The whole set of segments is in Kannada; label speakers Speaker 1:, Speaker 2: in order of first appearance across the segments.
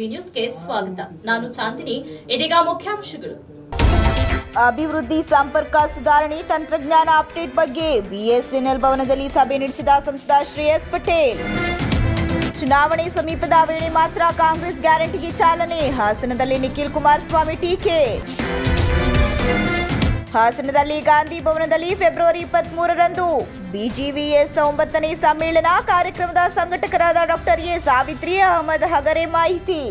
Speaker 1: ಟಿವಿ ನ್ಯೂಸ್ಗೆ ಸ್ವಾಗತ. ನಾನು ಚಾಂದಿನಿ. ಇದೀಗ ಮುಖ್ಯಾಂಶಗಳು.
Speaker 2: ಅಭಿವೃದ್ಧಿ ಸಂಪರ್ಕ ಸುಧಾರಣೆ ತಂತ್ರಜ್ಞಾನ ಅಪ್ಡೇಟ್ ಬಗ್ಗೆ ಬಿಎಸ್ಎನ್ಎಲ್ ಭವನದಲ್ಲಿ ಸಭೆ ನಡೆಸಿದ ಸಂಸದ ಶ್ರೇಯಸ್ ಪಟೇಲ್. ಚುನಾವಣೆ ಸಮೀಪದ ವೇಳೆ ಮಾತ್ರ ಕಾಂಗ್ರೆಸ್ ಗ್ಯಾರಂಟಿಗೆ ಚಾಲನೆ, ಹಾಸನದಲ್ಲಿ ನಿಖಿಲ್ ಕುಮಾರಸ್ವಾಮಿ ಟೀಕೆ. ಹಾಸನದಲ್ಲಿ ಗಾಂಧಿ ಭವನದಲ್ಲಿ ಫೆಬ್ರವರಿ 23ರಂದು ಬಿಜಿವಿಎಸ್ 9ನೇ ಸಮ್ಮೇಳನ ಕಾರ್ಯಕ್ರಮದ ಸಂಘಟಕರಾದ ಡಾಕ್ಟರ್ ಎ ಸಾವಿತ್ರಿ ಅಹಮದ್ ಹಗರೆ ಮಾಹಿತಿ.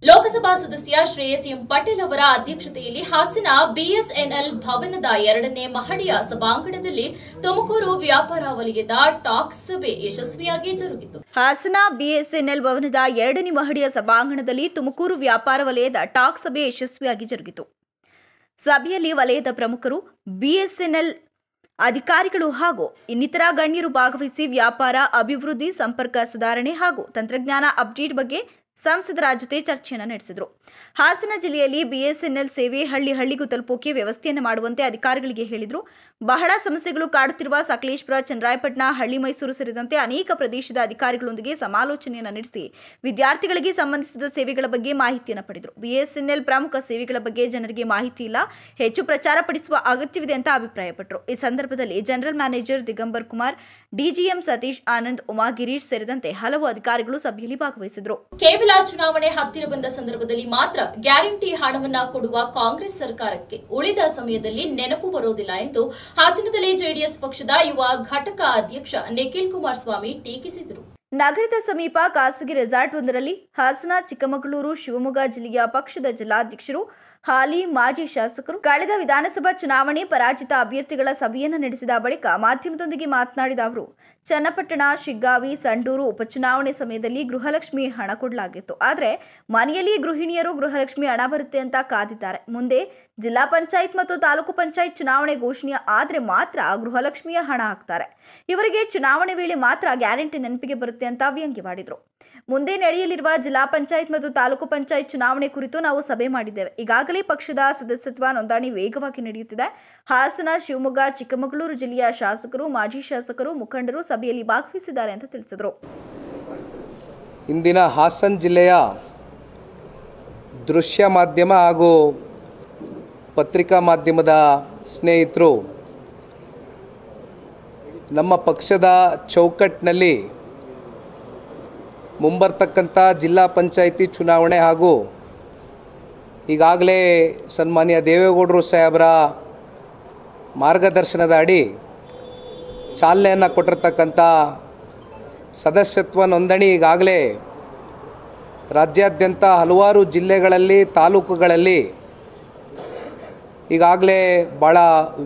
Speaker 1: ಲೋಕಸಭಾ ಸದಸ್ಯ ಶ್ರೇಯಸ್ ಎಂ ಪಟೇಲ್ ಅವರ ಅಧ್ಯಕ್ಷತೆಯಲ್ಲಿ ಹಾಸನ ಬಿಎಸ್ಎನ್ಎಲ್ ಭವನದ 2ನೇ ಮಹಡಿಯ ಸಭಾಂಗಣದಲ್ಲಿ ತುಮಕೂರು ವ್ಯಾಪಾರ ವಲಯದ ಟಾಕ್ ಸಭೆ ಯಶಸ್ವಿಯಾಗಿ ಜರುಗಿತು.
Speaker 2: ಹಾಸನ ಬಿಎಸ್ಎನ್ಎಲ್ ಭವನದ 2ನೇ ಮಹಡಿಯ ಸಭಾಂಗಣದಲ್ಲಿ ತುಮಕೂರು ವ್ಯಾಪಾರ ವಲಯದ ಟಾಕ್ ಸಭೆ ಯಶಸ್ವಿಯಾಗಿ ಜರುಗಿತು. ಸಭೆಯಲ್ಲಿ ವಲಯದ ಪ್ರಮುಖರು, ಬಿಎಸ್ಎನ್ಎಲ್ ಅಧಿಕಾರಿಗಳು ಹಾಗೂ ಇನ್ನಿತರ ಗಣ್ಯರು ಭಾಗವಹಿಸಿ ವ್ಯಾಪಾರ, ಅಭಿವೃದ್ಧಿ, ಸಂಪರ್ಕ ಸುಧಾರಣೆ ಹಾಗೂ ತಂತ್ರಜ್ಞಾನ ಅಪ್ಡೇಟ್ ಬಗ್ಗೆ ಸಂಸದರ ಜೊತೆ ಚರ್ಚೆಯನ್ನು ನಡೆಸಿದರು. ಹಾಸನ ಜಿಲ್ಲೆಯಲ್ಲಿ ಬಿಎಸ್ಎನ್ಎಲ್ ಸೇವೆ ಹಳ್ಳಿ ಹಳ್ಳಿಗೂ ತಲುಪೋಕೆ ವ್ಯವಸ್ಥೆಯನ್ನು ಮಾಡುವಂತೆ ಅಧಿಕಾರಿಗಳಿಗೆ ಹೇಳಿದರು. ಬಹಳ ಸಮಸ್ಯೆಗಳು ಕಾಡುತ್ತಿರುವ ಸಕಲೇಶಪುರ, ಚನ್ನರಾಯಪಟ್ಟಣ, ಹಳ್ಳಿ ಮೈಸೂರು ಸೇರಿದಂತೆ ಅನೇಕ ಪ್ರದೇಶದ ಅಧಿಕಾರಿಗಳೊಂದಿಗೆ ಸಮಾಲೋಚನೆಯನ್ನು ನಡೆಸಿ ವಿದ್ಯಾರ್ಥಿಗಳಿಗೆ ಸಂಬಂಧಿಸಿದ ಸೇವೆಗಳ ಬಗ್ಗೆ ಮಾಹಿತಿಯನ್ನು ಪಡೆದರು. ಬಿಎಸ್ಎನ್ಎಲ್ ಪ್ರಮುಖ ಸೇವೆಗಳ ಬಗ್ಗೆ ಜನರಿಗೆ ಮಾಹಿತಿ ಇಲ್ಲ, ಹೆಚ್ಚು ಪ್ರಚಾರ ಪಡಿಸುವ ಅಗತ್ಯವಿದೆ ಅಂತ ಅಭಿಪ್ರಾಯಪಟ್ಟರು. ಈ ಸಂದರ್ಭದಲ್ಲಿ general manager Digambar Kumar, DGM Satish Anand, Uma Girish ಸೇರಿದಂತೆ ಹಲವು ಅಧಿಕಾರಿಗಳು ಸಭೆಯಲ್ಲಿ ಭಾಗವಹಿಸಿದರು.
Speaker 1: ಕೇವಲ ಚುನಾವಣೆ ಹತ್ತಿರ ಬಂದ ಸಂದರ್ಭದಲ್ಲಿ ಮಾತ್ರ ಗ್ಯಾರಂಟಿ ಹಣವನ್ನ ಕೊಡುವ ಕಾಂಗ್ರೆಸ್ ಸರ್ಕಾರಕ್ಕೆ ಉಳಿದ ಸಮಯದಲ್ಲಿ ನೆನಪು ಬರೋದಿಲ್ಲ ಎಂದು ಹಾಸನದಲ್ಲಿ ಜೆಡಿಎಸ್ ಪಕ್ಷದ ಯುವ ಘಟಕ ಅಧ್ಯಕ್ಷ ನಿಖಿಲ್ ಕುಮಾರಸ್ವಾಮಿ ಟೀಕಿಸಿದರು.
Speaker 2: ನಗರದ ಸಮೀಪ ಖಾಸಗಿ ರೆಸಾರ್ಟ್ ಒಂದರಲ್ಲಿ ಹಾಸನ, ಚಿಕ್ಕಮಗಳೂರು, ಶಿವಮೊಗ್ಗ ಜಿಲ್ಲೆಯ ಪಕ್ಷದ ಜಿಲ್ಲಾಧ್ಯಕ್ಷರು, ಹಾಲಿ ಮಾಜಿ ಶಾಸಕರು ಕಳೆದ ವಿಧಾನಸಭಾ ಚುನಾವಣೆ ಪರಾಜಿತ ಅಭ್ಯರ್ಥಿಗಳ ಸಭೆಯನ್ನು ನಡೆಸಿದ ಬಳಿಕ ಮಾಧ್ಯಮದೊಂದಿಗೆ ಮಾತನಾಡಿದ ಅವರು, ಚನ್ನಪಟ್ಟಣ, ಶಿಗ್ಗಾವಿ, ಸಂಡೂರು ಉಪಚುನಾವಣೆ ಸಮಯದಲ್ಲಿ ಗೃಹಲಕ್ಷ್ಮಿ ಹಣ ಕೊಡಲಾಗಿತ್ತು. ಆದರೆ ಮನೆಯಲ್ಲಿ ಗೃಹಿಣಿಯರು ಗೃಹಲಕ್ಷ್ಮಿ ಹಣ ಬರುತ್ತೆ ಅಂತ ಕಾದಿದ್ದಾರೆ. ಮುಂದೆ ಜಿಲ್ಲಾ ಪಂಚಾಯತ್ ಮತ್ತು ತಾಲೂಕು ಪಂಚಾಯತ್ ಚುನಾವಣೆ ಘೋಷಣೆ ಆದರೆ ಮಾತ್ರ ಗೃಹಲಕ್ಷ್ಮಿಯ ಹಣ ಹಾಕ್ತಾರೆ. ಇವರಿಗೆ ಚುನಾವಣೆ ವೇಳೆ ಮಾತ್ರ ಗ್ಯಾರಂಟಿ ನೆನಪಿಗೆ ಬರುತ್ತೆ ಅಂತ ವ್ಯಂಗ್ಯವಾಡಿದರು. ಮುಂದೆ ನಡೆಯಲಿರುವ ಜಿಲ್ಲಾ ಪಂಚಾಯತ್ ಮತ್ತು ತಾಲೂಕು ಪಂಚಾಯತ್ ಚುನಾವಣೆ ಕುರಿತು ನಾವು ಸಭೆ ಮಾಡಿದ್ದೇವೆ. ಈಗಾಗಲೇ ಪಕ್ಷದ ಸದಸ್ಯತ್ವ ನೋಂದಣಿ ವೇಗವಾಗಿ ನಡೆಯುತ್ತಿದೆ. ಹಾಸನ, ಶಿವಮೊಗ್ಗ, ಚಿಕ್ಕಮಗಳೂರು ಜಿಲ್ಲೆಯ ಶಾಸಕರು, ಮಾಜಿ ಶಾಸಕರು, ಮುಖಂಡರು ಸಭೆಯಲ್ಲಿ ಭಾಗವಹಿಸಿದ್ದಾರೆ ಅಂತ ತಿಳಿಸಿದರು.
Speaker 3: ಇಂದಿನ ಹಾಸನ ಜಿಲ್ಲೆಯ ದೃಶ್ಯ ಮಾಧ್ಯಮ ಹಾಗೂ ಪತ್ರಿಕಾ ಮಾಧ್ಯಮದ ಸ್ನೇಹಿತರು ನಮ್ಮ ಪಕ್ಷದ ಚೌಕಟ್ಟಿನಲ್ಲಿ ಮುಂಬರ್ತಕ್ಕಂಥ ಜಿಲ್ಲಾ ಪಂಚಾಯಿತಿ ಚುನಾವಣೆ ಹಾಗೂ ಈಗಾಗಲೇ ಸನ್ಮಾನ್ಯ ದೇವೇಗೌಡರು ಸಾಹೇಬರ ಮಾರ್ಗದರ್ಶನದ ಅಡಿ ಚಾಲನೆಯನ್ನು ಕೊಟ್ಟಿರ್ತಕ್ಕಂಥ ಸದಸ್ಯತ್ವ ನೋಂದಣಿ ಈಗಾಗಲೇ ರಾಜ್ಯಾದ್ಯಂತ ಹಲವಾರು ಜಿಲ್ಲೆಗಳಲ್ಲಿ, ತಾಲೂಕುಗಳಲ್ಲಿ ಈಗಾಗಲೇ ಭಾಳ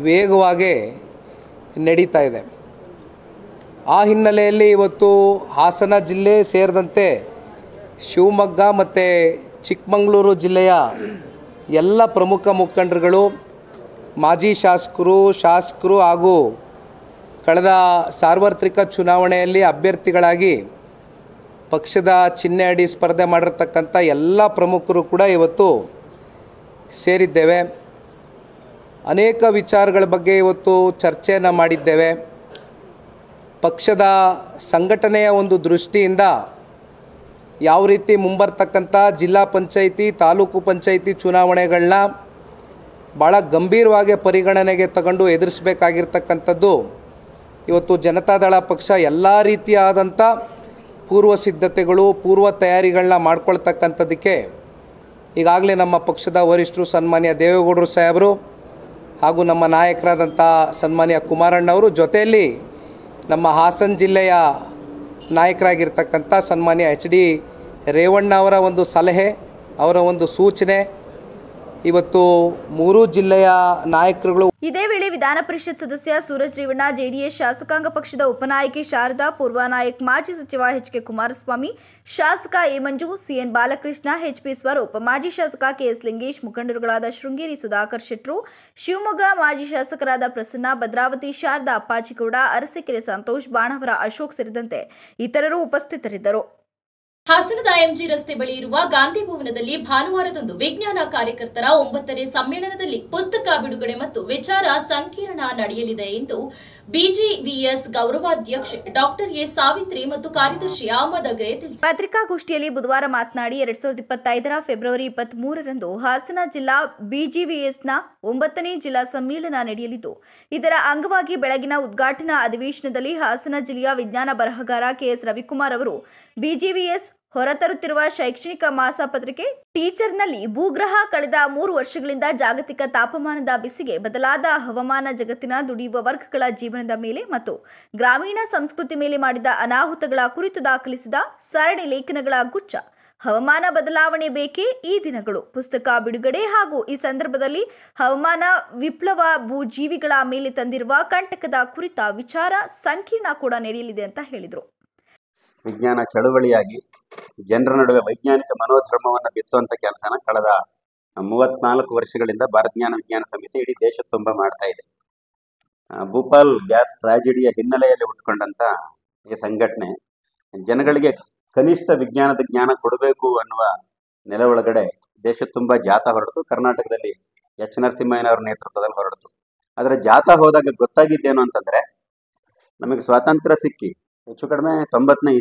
Speaker 3: ವೇಗವಾಗಿ ನಡೀತಾ ಇದೆ. ಆ ಹಿನ್ನೆಲೆಯಲ್ಲಿ ಇವತ್ತು ಹಾಸನ ಜಿಲ್ಲೆ ಸೇರಿದಂತೆ ಶಿವಮೊಗ್ಗ ಮತ್ತು ಚಿಕ್ಕಮಗಳೂರು ಜಿಲ್ಲೆಯ ಎಲ್ಲ ಪ್ರಮುಖ ಮುಖಂಡರುಗಳು, ಮಾಜಿ ಶಾಸಕರು ಹಾಗೂ ಕಳೆದ ಸಾರ್ವತ್ರಿಕ ಚುನಾವಣೆಯಲ್ಲಿ ಅಭ್ಯರ್ಥಿಗಳಾಗಿ ಪಕ್ಷದ ಚಿಹ್ನೆ ಅಡಿ ಸ್ಪರ್ಧೆ ಮಾಡಿರ್ತಕ್ಕಂಥ ಎಲ್ಲ ಪ್ರಮುಖರು ಕೂಡ ಇವತ್ತು ಸೇರಿದ್ದೇವೆ. ಅನೇಕ ವಿಚಾರಗಳ ಬಗ್ಗೆ ಇವತ್ತು ಚರ್ಚೆಯನ್ನು ಮಾಡಿದ್ದೇವೆ. ಪಕ್ಷದ ಸಂಘಟನೆಯ ಒಂದು ದೃಷ್ಟಿಯಿಂದ ಯಾವ ರೀತಿ ಮುಂಬರ್ತಕ್ಕಂಥ ಜಿಲ್ಲಾ ಪಂಚಾಯಿತಿ, ತಾಲೂಕು ಪಂಚಾಯಿತಿ ಚುನಾವಣೆಗಳನ್ನ ಭಾಳ ಗಂಭೀರವಾಗಿ ಪರಿಗಣನೆಗೆ ತಗೊಂಡು ಎದುರಿಸಬೇಕಾಗಿರ್ತಕ್ಕಂಥದ್ದು ಇವತ್ತು ಜನತಾದಳ ಪಕ್ಷ ಎಲ್ಲ ರೀತಿಯಾದಂಥ ಪೂರ್ವ ಸಿದ್ಧತೆಗಳು, ಪೂರ್ವ ತಯಾರಿಗಳನ್ನ ಮಾಡ್ಕೊಳ್ತಕ್ಕಂಥದ್ದಕ್ಕೆ ಈಗಾಗಲೇ ನಮ್ಮ ಪಕ್ಷದ ವರಿಷ್ಠರು ಸನ್ಮಾನ್ಯ ದೇವೇಗೌಡರು ಸಾಹೇಬರು ಹಾಗೂ ನಮ್ಮ ನಾಯಕರಾದಂಥ ಸನ್ಮಾನ್ಯ ಕುಮಾರಣ್ಣವರು, ಜೊತೆಯಲ್ಲಿ ನಮ್ಮ ಹಾಸನ ಜಿಲ್ಲೆಯ ನಾಯಕರಾಗಿರ್ತಕ್ಕಂಥ ಸನ್ಮಾನ್ಯ HD ರೇವಣ್ಣ ಅವರ ಒಂದು ಸಲಹೆ, ಅವರ ಒಂದು ಸೂಚನೆ ಇವತ್ತು ಮೂರೂ ಜಿಲ್ಲೆಯ ನಾಯಕರುಗಳು.
Speaker 2: ಇದೇ ವೇಳೆ ವಿಧಾನ ಪರಿಷತ್ ಸದಸ್ಯ ಸೂರಜ್ ರೇವಣ್ಣ, ಜೆಡಿಎಸ್ ಶಾಸಕಾಂಗ ಪಕ್ಷದ ಉಪನಾಯಕಿ ಶಾರದಾ, ಪೂರ್ವ ನಾಯಕ್, ಮಾಜಿ ಸಚಿವ HK ಕುಮಾರಸ್ವಾಮಿ, ಶಾಸಕ A Manju, CN Balakrishna, HP Swaroop, ಮಾಜಿ ಶಾಸಕ KS ಲಿಂಗೇಶ್, ಮುಖಂಡರುಗಳಾದ ಶೃಂಗೇರಿ ಸುಧಾಕರ್ ಶೆಟ್ರು, ಶಿವಮೊಗ್ಗ ಮಾಜಿ ಶಾಸಕರಾದ ಪ್ರಸನ್ನ, ಭದ್ರಾವತಿ ಶಾರದಾ, ಅಪ್ಪಾಜಿಗೌಡ, ಅರಸೀಕೆರೆ ಸಂತೋಷ್, ಬಾಣವರ ಅಶೋಕ್ ಸೇರಿದಂತೆ ಇತರರು ಉಪಸ್ಥಿತರಿದ್ದರು.
Speaker 1: ಹಾಸನದ ಎಂಜಿ ರಸ್ತೆ ಬಳಿ ಇರುವ ಗಾಂಧಿ ಭವನದಲ್ಲಿ ಭಾನುವಾರದಂದು ವಿಜ್ಞಾನ ಕಾರ್ಯಕರ್ತರ 9ನೇ ಸಮ್ಮೇಳನದಲ್ಲಿ ಪುಸ್ತಕ ಬಿಡುಗಡೆ ಮತ್ತು ವಿಚಾರ ಸಂಕಿರಣ ನಡೆಯಲಿದೆ ಎಂದು ಬಿಜಿವಿಎಸ್ ಗೌರವಾಧ್ಯಕ್ಷೆ ಡಾಕ್ಟರ್ ಎ ಸಾವಿತ್ರಿ ಮತ್ತು ಕಾರ್ಯದರ್ಶಿ ಅಹಮದ್ ಅಗ್ರೆ ತಿಳಿಸಿದರು.
Speaker 2: ಪತ್ರಿಕಾಗೋಷ್ಠಿಯಲ್ಲಿ ಬುಧವಾರ ಮಾತನಾಡಿ 2025 ಫೆಬ್ರವರಿ 23ರಂದು ಹಾಸನ ಜಿಲ್ಲಾ ಬಿಜಿವಿಎಸ್ನ 9ನೇ ಜಿಲ್ಲಾ ಸಮ್ಮೇಳನ ನಡೆಯಲಿದ್ದು, ಇದರ ಅಂಗವಾಗಿ ಬೆಳಗಿನ ಉದ್ಘಾಟನಾ ಅಧಿವೇಶನದಲ್ಲಿ ಹಾಸನ ಜಿಲ್ಲೆಯ ವಿಜ್ಞಾನ ಬರಹಗಾರ ಕೆಎಸ್ ರವಿಕುಮಾರ್ ಅವರು ಬಿಜಿವಿಎಸ್ ಹೊರತರುತ್ತಿರುವ ಶೈಕ್ಷಣಿಕ ಮಾಸಪತ್ರಿಕೆ ಟೀಚರ್ನಲ್ಲಿ ಭೂಗ್ರಹ ಕಳೆದ 3 ವರ್ಷಗಳಿಂದ ಜಾಗತಿಕ ತಾಪಮಾನದ ಬಿಸಿಗೆ ಬದಲಾದ ಹವಾಮಾನ ಜಗತ್ತಿನ ದುಡಿಯುವ ವರ್ಗಗಳ ಜೀವನದ ಮೇಲೆ ಮತ್ತು ಗ್ರಾಮೀಣ ಸಂಸ್ಕೃತಿ ಮೇಲೆ ಮಾಡಿದ ಅನಾಹುತಗಳ ಕುರಿತು ದಾಖಲಿಸಿದ ಸರಣಿ ಲೇಖನಗಳ ಗುಚ್ಛ ಹವಾಮಾನ ಬದಲಾವಣೆ ಬೇಕೇ ಈ ದಿನಗಳು ಪುಸ್ತಕ ಬಿಡುಗಡೆ ಹಾಗೂ ಈ ಸಂದರ್ಭದಲ್ಲಿ ಹವಾಮಾನ ವಿಪ್ಲವ ಭೂಜೀವಿಗಳ ಮೇಲೆ ತಂದಿರುವ ಕಂಟಕದ ಕುರಿತ ವಿಚಾರ ಸಂಕಿರಣ ಕೂಡ ನಡೆಯಲಿದೆ ಅಂತ ಹೇಳಿದರು.
Speaker 4: ವಿಜ್ಞಾನ ಚಳುವಳಿಯಾಗಿ ಜನರ ನಡುವೆ ವೈಜ್ಞಾನಿಕ ಮನೋಧರ್ಮವನ್ನು ಬಿತ್ತುವಂಥ ಕೆಲಸನ ಕಳೆದ 34 ವರ್ಷಗಳಿಂದ ಭಾರತ ವಿಜ್ಞಾನ ಸಮಿತಿ ಇಡೀ ದೇಶ ತುಂಬ ಮಾಡ್ತಾ ಇದೆ. ಭೂಪಾಲ್ ಗ್ಯಾಸ್ ಟ್ರಾಜಿಡಿಯ ಹಿನ್ನೆಲೆಯಲ್ಲಿ ಹುಟ್ಕೊಂಡಂಥ ಈ ಸಂಘಟನೆ ಜನಗಳಿಗೆ ಕನಿಷ್ಠ ವಿಜ್ಞಾನದ ಜ್ಞಾನ ಕೊಡಬೇಕು ಅನ್ನುವ ನೆಲೆ ಒಳಗಡೆ ದೇಶ ತುಂಬ ಜಾಥಾ ಹೊರಡಿತು. ಕರ್ನಾಟಕದಲ್ಲಿ ಎಚ್ ನರಸಿಂಹಯ್ಯನವರ ನೇತೃತ್ವದಲ್ಲಿ ಹೊರಡಿತು. ಆದರೆ ಜಾಥಾ ಹೋದಾಗ ಗೊತ್ತಾಗಿದ್ದೇನು ಅಂತಂದರೆ, ನಮಗೆ ಸ್ವಾತಂತ್ರ್ಯ ಸಿಕ್ಕಿ ಹೆಚ್ಚು ಕಡಿಮೆ 90ನೇ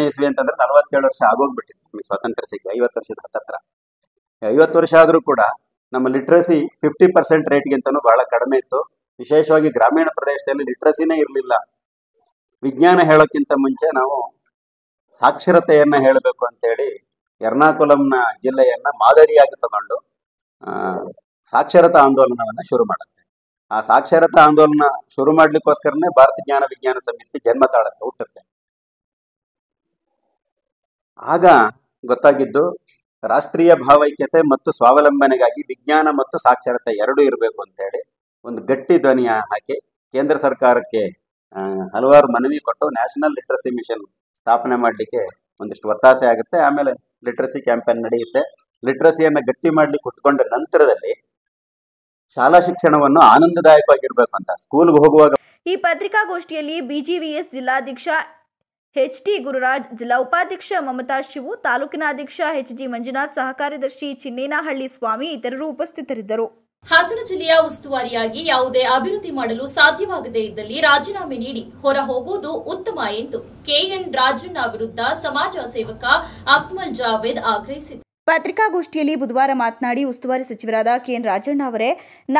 Speaker 4: ಇಸ್ವಿ ಅಂತಂದ್ರೆ 47 ವರ್ಷ ಆಗೋಗ್ಬಿಟ್ಟಿತ್ತು. ನಮಗೆ ಸ್ವಾತಂತ್ರ್ಯ ಸಿಕ್ಕಿ 50 ವರ್ಷದ ಹತ್ತಿರ. 50 ವರ್ಷ ಆದರೂ ಕೂಡ ನಮ್ಮ ಲಿಟ್ರಸಿ 50% ರೇಟ್ಗಿಂತನೂ ಬಹಳ ಕಡಿಮೆ ಇತ್ತು. ವಿಶೇಷವಾಗಿ ಗ್ರಾಮೀಣ ಪ್ರದೇಶದಲ್ಲಿ ಲಿಟ್ರಸಿನೇ ಇರಲಿಲ್ಲ. ವಿಜ್ಞಾನ ಹೇಳೋಕ್ಕಿಂತ ಮುಂಚೆ ನಾವು ಸಾಕ್ಷರತೆಯನ್ನು ಹೇಳಬೇಕು ಅಂತೇಳಿ ಎರ್ನಾಕುಲಂನ ಜಿಲ್ಲೆಯನ್ನು ಮಾದರಿಯಾಗಿ ತಗೊಂಡು ಸಾಕ್ಷರತಾ ಆಂದೋಲನವನ್ನು ಶುರು ಮಾಡುತ್ತೆ. ಆ ಸಾಕ್ಷರತಾ ಆಂದೋಲನ ಶುರು ಮಾಡ್ಲಿಕ್ಕೋಸ್ಕರನೇ ಭಾರತ ವಿಜ್ಞಾನ ಸಮಿತಿ ಜನ್ಮ ತಾಳುತ್ತೆ, ಹುಟ್ಟುತ್ತೆ. ಆಗ ಗೊತ್ತಾಗಿದ್ದು ರಾಷ್ಟ್ರೀಯ ಭಾವೈಕ್ಯತೆ ಮತ್ತು ಸ್ವಾವಲಂಬನೆಗಾಗಿ ವಿಜ್ಞಾನ ಮತ್ತು ಸಾಕ್ಷರತೆ ಎರಡೂ ಇರಬೇಕು ಅಂತೇಳಿ ಒಂದು ಗಟ್ಟಿ ಧ್ವನಿಯ ಹಾಕಿ ಕೇಂದ್ರ ಸರ್ಕಾರಕ್ಕೆ ಹಲವಾರು ಮನವಿ ಕೊಟ್ಟು ನ್ಯಾಷನಲ್ ಲಿಟ್ರಸಿ ಮಿಷನ್ ಸ್ಥಾಪನೆ ಮಾಡಲಿಕ್ಕೆ ಒಂದಿಷ್ಟು ಒತ್ತಾಸೆ ಆಗುತ್ತೆ. ಆಮೇಲೆ ಲಿಟ್ರಸಿ ಕ್ಯಾಂಪೇನ್ ನಡೆಯುತ್ತೆ. ಲಿಟ್ರಸಿಯನ್ನು ಗಟ್ಟಿ ಮಾಡ್ಲಿಕ್ಕೆ ಹುಟ್ಕೊಂಡ ನಂತರದಲ್ಲಿ ಶಾಲಾ ಶಿಕ್ಷಣವನ್ನು ಆನಂದದಾಯಕವಾಗಿರ್ಬೇಕು ಅಂತ ಸ್ಕೂಲ್ಗೆ ಹೋಗುವಾಗ
Speaker 2: ಈ ಪತ್ರಿಕಾಗೋಷ್ಠಿಯಲ್ಲಿ ಬಿಜಿವಿಎಸ್ ಜಿಲ್ಲಾಧ್ಯಕ್ಷ ಎಚ್ಟಿ ಗುರುರಾಜ್, ಜಿಲ್ಲಾ ಉಪಾಧ್ಯಕ್ಷ ಮಮತಾ ಶಿವು, ತಾಲೂಕಿನ ಅಧ್ಯಕ್ಷ ಎಚ್ಜಿ ಮಂಜುನಾಥ್, ಸಹ ಕಾರ್ಯದರ್ಶಿ ಚಿನ್ನೇನಹಳ್ಳಿ ಸ್ವಾಮಿ ಇತರರು ಉಪಸ್ಥಿತರಿದ್ದರು.
Speaker 1: ಹಾಸನ ಜಿಲ್ಲೆಯ ಉಸ್ತುವಾರಿಯಾಗಿ ಯಾವುದೇ ಅಭಿವೃದ್ಧಿ ಮಾಡಲು ಸಾಧ್ಯವಾಗದೇ ಇದ್ದಲ್ಲಿ ರಾಜೀನಾಮೆ ನೀಡಿ ಹೊರ ಹೋಗುವುದು ಉತ್ತಮ ಎಂದು ಕೆಎನ್ ರಾಜಣ್ಣ ವಿರುದ್ಧ ಸಮಾಜ ಸೇವಕ ಅಕ್ಮಲ್ ಜಾವೇದ್ ಆಗ್ರಹಿಸಿದರು.
Speaker 2: ಪತ್ರಿಕಾಗೋಷ್ಠಿಯಲ್ಲಿ ಬುಧವಾರ ಮಾತನಾಡಿ ಉಸ್ತುವಾರಿ ಸಚಿವರಾದ ಕೆಎನ್ ರಾಜಣ್ಣ ಅವರೇ,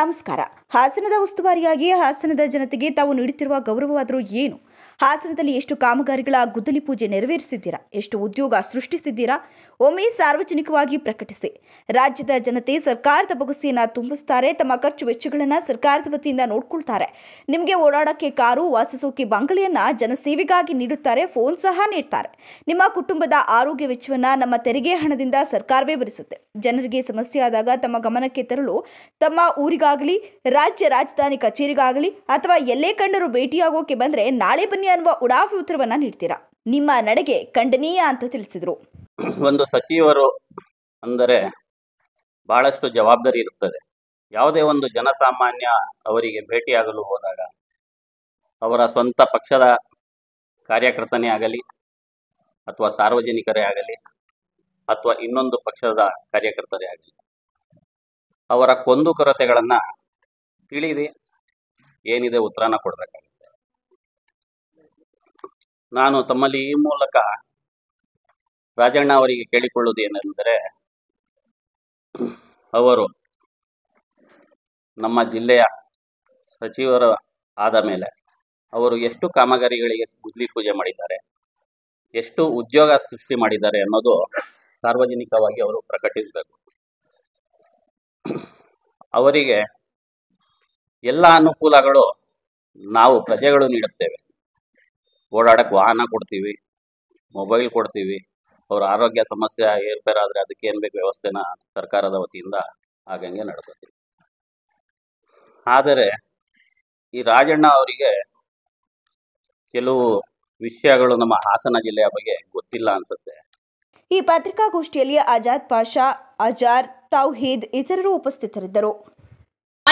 Speaker 2: ನಮಸ್ಕಾರ. ಹಾಸನದ ಉಸ್ತುವಾರಿಯಾಗಿ ಹಾಸನದ ಜನತೆಗೆ ತಾವು ನೀಡುತ್ತಿರುವ ಗೌರವವಾದರೂ ಏನು? ಹಾಸನದಲ್ಲಿ ಎಷ್ಟು ಕಾಮಗಾರಿಗಳ ಗುದ್ದಲಿ ಪೂಜೆ ನೆರವೇರಿಸಿದ್ದೀರಾ? ಎಷ್ಟು ಉದ್ಯೋಗ ಸೃಷ್ಟಿಸಿದ್ದೀರಾ? ಒಮ್ಮೆ ಸಾರ್ವಜನಿಕವಾಗಿ ಪ್ರಕಟಿಸಿ. ರಾಜ್ಯದ ಜನತೆ ಸರ್ಕಾರದ ಬೊಗಸೆಯನ್ನು ತುಂಬಿಸ್ತಾರೆ. ತಮ್ಮ ಖರ್ಚು ವೆಚ್ಚಗಳನ್ನು ಸರ್ಕಾರದ ವತಿಯಿಂದ ನೋಡ್ಕೊಳ್ತಾರೆ. ನಿಮಗೆ ಓಡಾಡೋಕ್ಕೆ ಕಾರು, ವಾಸಿಸೋಕೆ ಬಂಗಲೆಯನ್ನು ಜನಸೇವೆಗಾಗಿ ನೀಡುತ್ತಾರೆ. ಫೋನ್ ಸಹ ನೀಡ್ತಾರೆ. ನಿಮ್ಮ ಕುಟುಂಬದ ಆರೋಗ್ಯ ವೆಚ್ಚವನ್ನು ನಮ್ಮ ತೆರಿಗೆ ಹಣದಿಂದ ಸರ್ಕಾರವೇ ಭರಿಸುತ್ತೆ. ಜನರಿಗೆ ಸಮಸ್ಯೆ ಆದಾಗ ತಮ್ಮ ಗಮನಕ್ಕೆ ತರಲು ತಮ್ಮ ಊರಿಗಾಗಲಿ, ರಾಜ್ಯ ರಾಜಧಾನಿ ಕಚೇರಿಗಾಗಲಿ ಅಥವಾ ಎಲ್ಲೇ ಕಂಡರೂ ಭೇಟಿಯಾಗೋಕೆ ಬಂದರೆ ನಾಳೆ ಬನ್ನಿ ಅನ್ನುವ ಉಡಾಫಿ ಉತ್ತರವನ್ನ ನೀಡ್ತೀರಾ. ನಿಮ್ಮ ನಡೆಗೆ ಖಂಡನೀಯ ಅಂತ ತಿಳಿಸಿದರು.
Speaker 4: ಒಂದು ಸಚಿವರು ಅಂದರೆ ಬಹಳಷ್ಟು ಜವಾಬ್ದಾರಿ ಇರುತ್ತದೆ. ಯಾವುದೇ ಒಂದು ಜನಸಾಮಾನ್ಯ ಅವರಿಗೆ ಭೇಟಿಯಾಗಲು ಹೋದಾಗ ಅವರ ಸ್ವಂತ ಪಕ್ಷದ ಕಾರ್ಯಕರ್ತನೇ ಆಗಲಿ ಅಥವಾ ಸಾರ್ವಜನಿಕರೇ ಆಗಲಿ ಅಥವಾ ಇನ್ನೊಂದು ಪಕ್ಷದ ಕಾರ್ಯಕರ್ತರೇ ಆಗಲಿ, ಅವರ ಕುಂದುಕೊರತೆಗಳನ್ನು ತಿಳಿದು ಏನಿದೆ ಉತ್ತರನ ಕೊಡಬೇಕಾಗುತ್ತೆ. ನಾನು ತಮ್ಮಲ್ಲಿ ಈ ಮೂಲಕ ರಾಜಣ್ಣ ಅವರಿಗೆ ಕೇಳಿಕೊಳ್ಳುವುದು ಏನೆಂದರೆ, ಅವರು ನಮ್ಮ ಜಿಲ್ಲೆಯ ಸಚಿವರು ಆದ ಮೇಲೆ ಅವರು ಎಷ್ಟು ಕಾಮಗಾರಿಗಳಿಗೆ ಗುದ್ದಲಿ ಪೂಜೆ ಮಾಡಿದ್ದಾರೆ, ಎಷ್ಟು ಉದ್ಯೋಗ ಸೃಷ್ಟಿ ಮಾಡಿದ್ದಾರೆ ಅನ್ನೋದು ಸಾರ್ವಜನಿಕವಾಗಿ ಅವರು ಪ್ರಕಟಿಸಬೇಕು. ಅವರಿಗೆ ಎಲ್ಲ ಅನುಕೂಲಗಳು ನಾವು ಪ್ರಜೆಗಳು ನೀಡುತ್ತೇವೆ. ಓಡಾಡಕ್ಕೆ ವಾಹನ ಕೊಡ್ತೀವಿ, ಮೊಬೈಲ್ ಕೊಡ್ತೀವಿ. ಅವರ ಆರೋಗ್ಯ ಸಮಸ್ಯೆ ಏರ್ಪೇರಾದರೆ ಅದಕ್ಕೆ ಏನು ಬೇಕು ವ್ಯವಸ್ಥೆನ ಸರ್ಕಾರದ ವತಿಯಿಂದ ಆಗಂಗೆ ನಡೆಸ್ತೀವಿ. ಆದರೆ ಈ ರಾಜಣ್ಣ ಅವರಿಗೆ ಕೆಲವು ವಿಷಯಗಳು ನಮ್ಮ ಹಾಸನ ಜಿಲ್ಲೆಯ ಬಗ್ಗೆ ಗೊತ್ತಿಲ್ಲ ಅನ್ಸುತ್ತೆ.
Speaker 2: ಈ ಪತ್ರಿಕಾಗೋಷ್ಠಿಯಲ್ಲಿ ಆಜಾದ್ ಪಾಷಾ, ಅಜಾರ್, ತೌಹೀದ್ ಇತರರು ಉಪಸ್ಥಿತರಿದ್ದರು.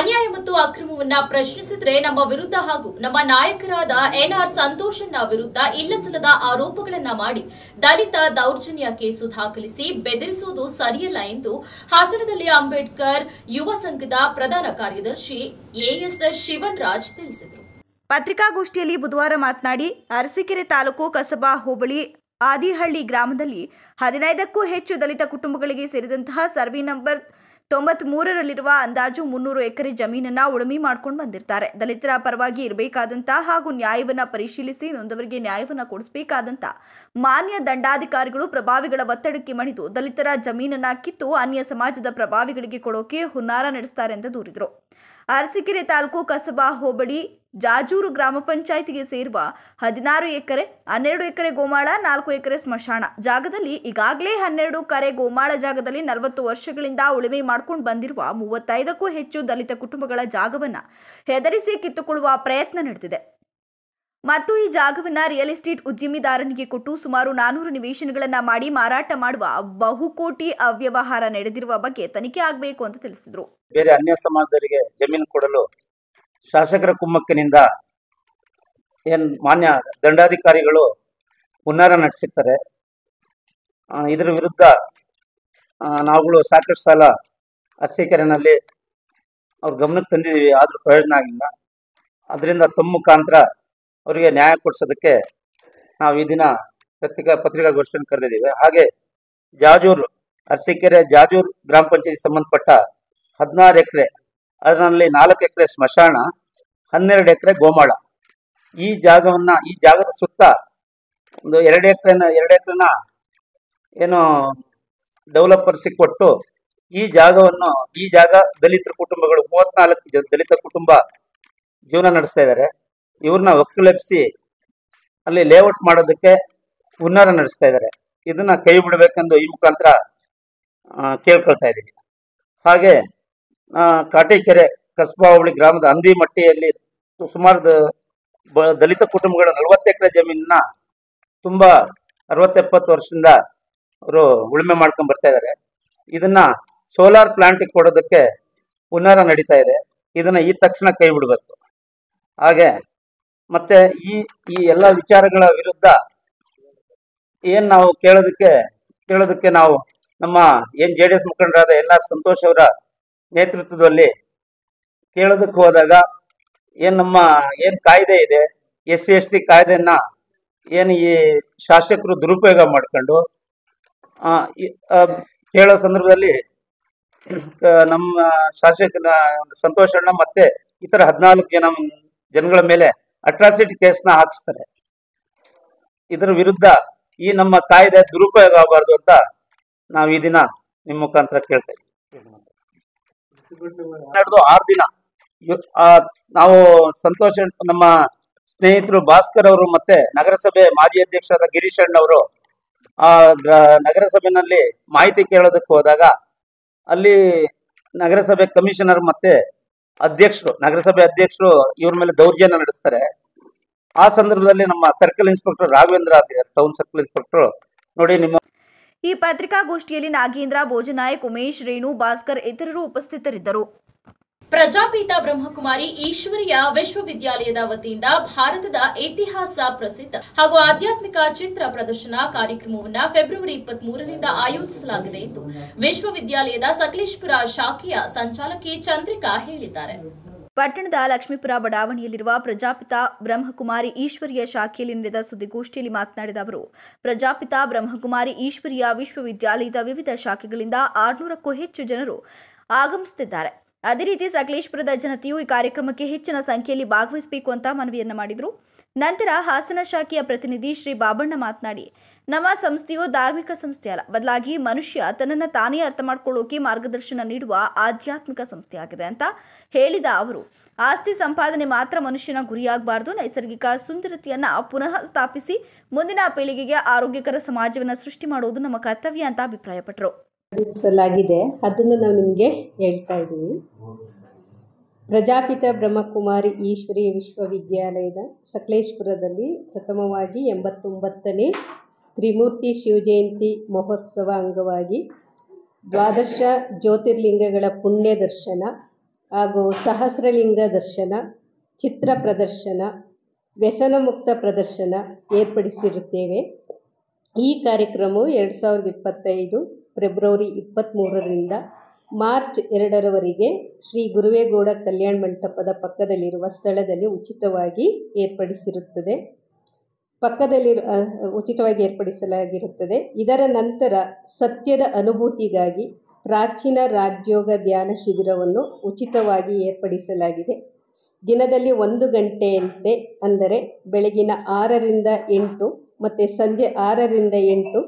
Speaker 1: ಅನ್ಯಾಯ ಮತ್ತು ಅಕ್ರಮವನ್ನ ಪ್ರಶ್ನಿಸಿದ್ರೆ ನಮ್ಮ ವಿರುದ್ಧ ಹಾಗೂ ನಮ್ಮ ನಾಯಕರಾದ ಎನ್ಆರ್ ಸಂತೋಷಣ್ಣ ವಿರುದ್ಧ ಇಲ್ಲಸಲ್ಲದ ಆರೋಪಗಳನ್ನ ಮಾಡಿ ದಲಿತ ದೌರ್ಜನ್ಯ ಕೇಸು ದಾಖಲಿಸಿ ಬೆದರಿಸುವುದು ಸರಿಯಲ್ಲ ಎಂದು ಹಾಸನದಲ್ಲಿ ಅಂಬೇಡ್ಕರ್ ಯುವ ಸಂಘದ ಪ್ರಧಾನ ಕಾರ್ಯದರ್ಶಿ ಎಎಸ್ ಶಿವನ್ ರಾಜ್ ತಿಳಿಸಿದರು.
Speaker 2: ಪತ್ರಿಕಾಗೋಷ್ಠಿಯಲ್ಲಿ ಬುಧವಾರ ಮಾತನಾಡಿ ಅರಸೀಕೆರೆ ತಾಲೂಕು ಕಸಬಾ ಹೋಬಳಿ ಆದಿಹಳ್ಳಿ ಗ್ರಾಮದಲ್ಲಿ 15ಕ್ಕೂ ಹೆಚ್ಚು ದಲಿತ ಕುಟುಂಬಗಳಿಗೆ ಸೇರಿದಂತಹ ಸರ್ವೆ ನಂಬರ್ 93ರಲ್ಲಿರುವ ಅಂದಾಜು 300 ಎಕರೆ ಜಮೀನನ್ನ ಉಳುಮೆ ಮಾಡ್ಕೊಂಡು ಬಂದಿರ್ತಾರೆ. ದಲಿತರ ಪರವಾಗಿ ಇರಬೇಕಾದಂತ ಹಾಗೂ ನ್ಯಾಯವನ್ನ ಪರಿಶೀಲಿಸಿ ನೊಂದವರಿಗೆ ನ್ಯಾಯವನ್ನ ಕೊಡಿಸಬೇಕಾದಂತ ಮಾನ್ಯ ದಂಡಾಧಿಕಾರಿಗಳು ಪ್ರಭಾವಿಗಳ ಒತ್ತಡಕ್ಕೆ ಮಣಿದು ದಲಿತರ ಜಮೀನನ್ನ ಕಿತ್ತು ಅನ್ಯ ಸಮಾಜದ ಪ್ರಭಾವಿಗಳಿಗೆ ಕೊಡೋಕೆ ಹುನ್ನಾರ ನಡೆಸ್ತಾರೆ ಅಂತ ದೂರಿದರು. ಅರಸೀಕೆರೆ ತಾಲೂಕು ಕಸಬಾ ಹೋಬಳಿ ಜಾಜೂರು ಗ್ರಾಮ ಪಂಚಾಯಿತಿಗೆ ಸೇರುವ 16 ಎಕರೆ 12 ಎಕರೆ ಗೋಮಾಳ 4 ಎಕರೆ ಸ್ಮಶಾನ ಜಾಗದಲ್ಲಿ ಈಗಾಗಲೇ 12 ಎಕರೆ ಗೋಮಾಳ ಜಾಗದಲ್ಲಿ 40 ವರ್ಷಗಳಿಂದ ಉಳುಮೆ ಮಾಡ್ಕೊಂಡು ಬಂದಿರುವ 35ಕ್ಕೂ ಹೆಚ್ಚು ದಲಿತ ಕುಟುಂಬಗಳ ಜಾಗವನ್ನ ಹೆದರಿಸಿ ಕಿತ್ತುಕೊಳ್ಳುವ ಪ್ರಯತ್ನ ನಡೆದಿದೆ ಮತ್ತು ಈ ಜಾಗವನ್ನ ರಿಯಲ್ ಎಸ್ಟೇಟ್ ಉದ್ಯಮಿದಾರನಿಗೆ ಕೊಟ್ಟು ಸುಮಾರು 400 ನಿವೇಶನಗಳನ್ನ ಮಾಡಿ ಮಾರಾಟ ಮಾಡುವ ಬಹುಕೋಟಿ ಅವ್ಯವಹಾರ ನಡೆದಿರುವ ಬಗ್ಗೆ ತನಿಖೆ ಆಗಬೇಕು ಅಂತ ತಿಳಿಸಿದರು.
Speaker 5: ಬೇರೆ ಅನ್ಯ ಸಮಾಜದವರಿಗೆ ಜಮೀನು ಕೊಡಲು ಶಾಸಕರ ಕುಮ್ಮಕ್ಕಿನಿಂದ ಮಾನ್ಯ ದಂಡಾಧಿಕಾರಿಗಳು ಹುನ್ನಾರ ನಡೆಸಿರ್ತಾರೆ. ಇದರ ವಿರುದ್ಧ ನಾವುಗಳು ಸಾಕಷ್ಟು ಸಲ ಅರಸೀಕೆರೆನಲ್ಲಿ ಅವ್ರ ಗಮನಕ್ಕೆ ತಂದಿದ್ದೀವಿ, ಆದರೂ ಪ್ರಯೋಜನ ಆಗಿಲ್ಲ. ಅದರಿಂದ ತಮ್ಮ ಮುಖಾಂತರ ಅವರಿಗೆ ನ್ಯಾಯ ಕೊಡಿಸೋದಕ್ಕೆ ನಾವು ಈ ದಿನ ಪತ್ರಿಕಾಗೋಷ್ಠಿಯನ್ನು ಕರೆದಿದ್ದೀವಿ. ಹಾಗೆ ಜಾಜೂರು ಅರಸೀಕೆರೆ ಜಾಜೂರು ಗ್ರಾಮ ಪಂಚಾಯತಿ ಸಂಬಂಧಪಟ್ಟ 16 ಎಕರೆ, ಅದರಲ್ಲಿ 4 ಎಕರೆ ಸ್ಮಶಾನ, 12 ಎಕರೆ ಗೋಮಾಳ, ಈ ಜಾಗದ ಸುತ್ತ ಒಂದು 2 ಎಕರೆನ ಏನು ಡೆವಲಪರ್ಸಿಗೆ ಕೊಟ್ಟು ಈ ಜಾಗ ದಲಿತರ ಕುಟುಂಬಗಳು 34 ದಲಿತ ಕುಟುಂಬ ಜೀವನ ನಡೆಸ್ತಾ ಇದ್ದಾರೆ. ಇವ್ರನ್ನ ಒಕ್ಕಲೆಬ್ಸಿ ಅಲ್ಲಿ ಲೇಔಟ್ ಮಾಡೋದಕ್ಕೆ ಹುನ್ನಾರ ನಡೆಸ್ತಾ ಇದ್ದಾರೆ. ಇದನ್ನ ಕೈ ಬಿಡಬೇಕೆಂದು ಈ ಮುಖಾಂತರ ಕೇಳ್ಕೊಳ್ತಾ ಇದ್ದೀವಿ. ಹಾಗೆ ಕಾಟೇಕೆರೆ ಕಸಬಾ ಹೋಬಳಿ ಗ್ರಾಮದ ಅಂದಿಮಟ್ಟಿಯಲ್ಲಿ ಸುಮಾರು ದಲಿತ ಕುಟುಂಬಗಳು 40 ಎಕರೆ ಜಮೀನನ್ನ ತುಂಬಾ 60-70 ವರ್ಷದಿಂದ ಅವರು ಉಳುಮೆ ಮಾಡ್ಕೊಂಡು ಬರ್ತಾ ಇದ್ದಾರೆ. ಇದನ್ನ ಸೋಲಾರ್ ಪ್ಲಾಂಟಿಗೆ ಕೊಡೋದಕ್ಕೆ ಹುನ್ನಾರ ನಡೀತಾ ಇದೆ. ಇದನ್ನ ಈ ತಕ್ಷಣ ಕೈ ಬಿಡಬೇಕು. ಹಾಗೆ ಮತ್ತೆ ಈ ಎಲ್ಲ ವಿಚಾರಗಳ ವಿರುದ್ಧ ಏನ್ ನಾವು ಕೇಳೋದಕ್ಕೆ ನಾವು ನಮ್ಮ JDS ಮುಖಂಡರಾದ ಎನ್ಆರ್ ಸಂತೋಷ್ ಅವರ ನೇತೃತ್ವದಲ್ಲಿ ಕೇಳೋದಕ್ಕೆ ಹೋದಾಗ ಏನ್ ಕಾಯ್ದೆ ಇದೆ, SC/ST ಕಾಯ್ದೆಯನ್ನ ಏನು ಈ ಶಾಸಕರು ದುರುಪಯೋಗ ಮಾಡ್ಕೊಂಡು ಕೇಳೋ ಸಂದರ್ಭದಲ್ಲಿ ನಮ್ಮ ಶಾಸಕನ ಸಂತೋಷಣ್ಣ ಮತ್ತೆ ಇತರ 14 ಜನಗಳ ಮೇಲೆ ಅಟ್ರಾಸಿಟಿ ಕೇಸ್ನ ಹಾಕಿಸ್ತಾರೆ. ಇದರ ವಿರುದ್ಧ ಈ ನಮ್ಮ ಕಾಯ್ದೆ ದುರುಪಯೋಗ ಆಗಬಾರ್ದು ಅಂತ ನಾವು ಈ ದಿನ ನಿಮ್ಮ ಮುಖಾಂತರ ಕೇಳ್ತಾ ಇದ್ದೀವಿ. 6 ದಿನ ನಾವು ಸಂತೋಷ ನಮ್ಮ ಸ್ನೇಹಿತರು ಭಾಸ್ಕರ್ ಅವರು ಮತ್ತೆ ನಗರಸಭೆ ಮಾಜಿ ಅಧ್ಯಕ್ಷರಾದ ಗಿರೀಶ್ ಅಣ್ಣ ಅವರು ನಗರಸಭೆಯಲ್ಲಿ ಮಾಹಿತಿ ಕೇಳೋದಕ್ಕೆ ಹೋದಾಗ ಅಲ್ಲಿ ನಗರಸಭೆ ಕಮಿಷನರ್ ಮತ್ತೆ ನಗರಸಭೆ ಅಧ್ಯಕ್ಷರು ಇವ್ರ ಮೇಲೆ ದೌರ್ಜನ್ಯ ನಡೆಸ್ತಾರೆ. ಆ ಸಂದರ್ಭದಲ್ಲಿ ನಮ್ಮ circle inspector Raghavendra town circle inspector ನೋಡಿ
Speaker 2: ಈ ಪತ್ರಿಕಾಗೋಷ್ಠಿಯಲ್ಲಿ ನಾಗೇಂದ್ರ, ಭೋಜನಾಯಕ್, ಉಮೇಶ್, ರೇಣು, ಭಾಸ್ಕರ್ ಇತರರು ಉಪಸ್ಥಿತರಿದ್ದರು.
Speaker 1: ಪ್ರಜಾಪಿತ ಬ್ರಹ್ಮಕುಮಾರಿ ಈಶ್ವರೀಯ ವಿಶ್ವವಿದ್ಯಾಲಯದ ವತಿಯಿಂದ ಭಾರತದ ಇತಿಹಾಸ ಪ್ರಸಿದ್ಧ ಹಾಗೂ ಆಧ್ಯಾತ್ಮಿಕ ಚಿತ್ರ ಪ್ರದರ್ಶನ ಕಾರ್ಯಕ್ರಮವನ್ನು ಫೆಬ್ರವರಿ 23ರಿಂದ ಆಯೋಜಿಸಲಾಗಿದೆ ಎಂದು ವಿಶ್ವವಿದ್ಯಾಲಯದ ಸಕಲೇಶಪುರ ಶಾಖೆಯ ಸಂಚಾಲಕಿ ಚಂದ್ರಿಕಾ ಹೇಳಿದ್ದಾರೆ.
Speaker 2: ಪಟ್ಟಣದ ಲಕ್ಷ್ಮೀಪುರ ಬಡಾವಣೆಯಲ್ಲಿರುವ ಪ್ರಜಾಪಿತ ಬ್ರಹ್ಮಕುಮಾರಿ ಈಶ್ವರೀಯ ಶಾಖೆಯಲ್ಲಿ ನಡೆದ ಸುದ್ದಿಗೋಷ್ಠಿಯಲ್ಲಿ ಮಾತನಾಡಿದ ಅವರು, ಪ್ರಜಾಪಿತ ಬ್ರಹ್ಮಕುಮಾರಿ ಈಶ್ವರೀಯ ವಿಶ್ವವಿದ್ಯಾಲಯದ ವಿವಿಧ ಶಾಖೆಗಳಿಂದ 600ಕ್ಕೂ ಹೆಚ್ಚು ಜನರು ಆಗಮಿಸುತ್ತಿದ್ದಾರೆ. ಅದೇ ರೀತಿ ಸಕಲೇಶಪುರದ ಜನತೆಯು ಈ ಕಾರ್ಯಕ್ರಮಕ್ಕೆ ಹೆಚ್ಚಿನ ಸಂಖ್ಯೆಯಲ್ಲಿ ಭಾಗವಹಿಸಬೇಕು ಅಂತ ಮನವಿಯನ್ನ ಮಾಡಿದರು. ನಂತರ ಹಾಸನ ಶಾಖೆಯ ಪ್ರತಿನಿಧಿ ಶ್ರೀ ಬಾಬಣ್ಣ ಮಾತನಾಡಿ, ನಮ್ಮ ಸಂಸ್ಥೆಯು ಧಾರ್ಮಿಕ ಸಂಸ್ಥೆ ಅಲ್ಲ, ಬದಲಾಗಿ ಮನುಷ್ಯ ತನ್ನನ್ನು ತಾನೇ ಅರ್ಥ ಮಾಡಿಕೊಳ್ಳೋಕೆ ಮಾರ್ಗದರ್ಶನ ನೀಡುವ ಆಧ್ಯಾತ್ಮಿಕ ಸಂಸ್ಥೆಯಾಗಿದೆ ಅಂತ ಹೇಳಿದ ಅವರು, ಆಸ್ತಿ ಸಂಪಾದನೆ ಮಾತ್ರ ಮನುಷ್ಯನ ಗುರಿಯಾಗಬಾರದು, ನೈಸರ್ಗಿಕ ಸುಂದರತೆಯನ್ನ ಪುನಃ ಸ್ಥಾಪಿಸಿ ಮುಂದಿನ ಪೀಳಿಗೆಗೆ ಆರೋಗ್ಯಕರ ಸಮಾಜವನ್ನು ಸೃಷ್ಟಿ ಮಾಡುವುದು ನಮ್ಮ ಕರ್ತವ್ಯ ಅಂತ ಅಭಿಪ್ರಾಯಪಟ್ಟರು.
Speaker 6: ಅದನ್ನು ನಾವು ನಿಮಗೆ ಹೇಳ್ತಾ ಇದ್ದೀವಿ. ಪ್ರಜಾಪಿತ ಬ್ರಹ್ಮಕುಮಾರಿ ಈಶ್ವರೀಯ ವಿಶ್ವವಿದ್ಯಾಲಯದ ಸಕಲೇಶಪುರದಲ್ಲಿ ಪ್ರಥಮವಾಗಿ 89ನೇ ತ್ರಿಮೂರ್ತಿ ಶಿವಜಯಂತಿ ಮಹೋತ್ಸವ ಅಂಗವಾಗಿ 12 ಜ್ಯೋತಿರ್ಲಿಂಗಗಳ ಪುಣ್ಯ ದರ್ಶನ ಹಾಗೂ ಸಹಸ್ರಲಿಂಗ ದರ್ಶನ, ಚಿತ್ರ ಪ್ರದರ್ಶನ, ವ್ಯಸನ ಮುಕ್ತ ಪ್ರದರ್ಶನ ಏರ್ಪಡಿಸಿರುತ್ತೇವೆ. ಈ ಕಾರ್ಯಕ್ರಮವು 2025 ಫೆಬ್ರವರಿ 23ರಿಂದ ಮಾರ್ಚ್ 2ರವರೆಗೆ ಶ್ರೀ ಗುರುವೇಗೌಡ ಕಲ್ಯಾಣ ಮಂಟಪದ ಪಕ್ಕದಲ್ಲಿರುವ ಸ್ಥಳದಲ್ಲಿ ಉಚಿತವಾಗಿ ಏರ್ಪಡಿಸಲಾಗಿರುತ್ತದೆ. ಇದರ ನಂತರ ಸತ್ಯದ ಅನುಭೂತಿಗಾಗಿ ಪ್ರಾಚೀನ ರಾಜಯೋಗ ಧ್ಯಾನ ಶಿಬಿರವನ್ನು ಉಚಿತವಾಗಿ ಏರ್ಪಡಿಸಲಾಗಿದೆ. ದಿನದಲ್ಲಿ 1 ಗಂಟೆಯಂತೆ, ಅಂದರೆ ಬೆಳಗಿನ 6ರಿಂದ 8 ಮತ್ತು ಸಂಜೆ 6ರಿಂದ 8